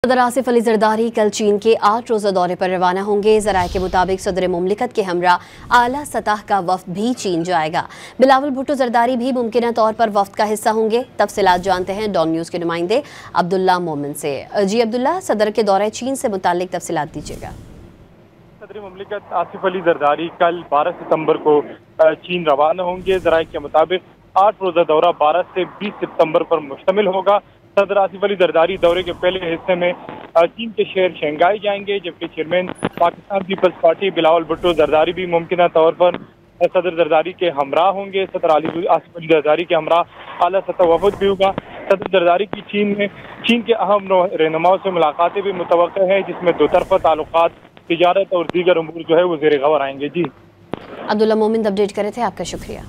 सदर आसिफ अली जरदारी कल चीन के 8 रोज़ा दौरे पर रवाना होंगे। ज़राए के मुताबिक सदर मुमलिकत के हमरा आला सतह का वफ्द भी चीन जाएगा। बिलावल भुट्टो जरदारी भी मुमकिन तौर पर वफ्द का हिस्सा होंगे। तफसीलात जानते हैं डॉन न्यूज़ के नुमाइंदे अब्दुल्ला मोमिन से। जी अब्दुल्ला, सदर के दौरे चीन से मुतालिक तफसीलात दीजिएगा। सदर मुमलिकत आसिफ अली जरदारी कल 12 सितंबर को चीन रवाना होंगे। ज़राए के मुताबिक 8 रोज़ा दौरा 12 से 20 सितंबर पर मुश्तमिल होगा। सदर आसिफ अली जरदारी दौरे के पहले हिस्से में चीन के शहर शंघाई जाएंगे, जबकि चेयरमैन पाकिस्तान पीपल्स पार्टी बिलावल भुट्टो जरदारी भी मुमकिन तौर पर सदर जरदारी के हमरा होंगे। सदर आसिफ अली जरदारी के हमरा आला सतह वफद भी होगा। सदर जरदारी की चीन के अहम रहनुमाओं से मुलाकातें भी मुतवक्किल है, जिसमें दो तरफा ताल्लुकात, तिजारत और दीगर उमूर जो है वो ज़ेर गौर आएंगे। जी अब्दुल्ला मोमिन अपडेट करे थे, आपका शुक्रिया।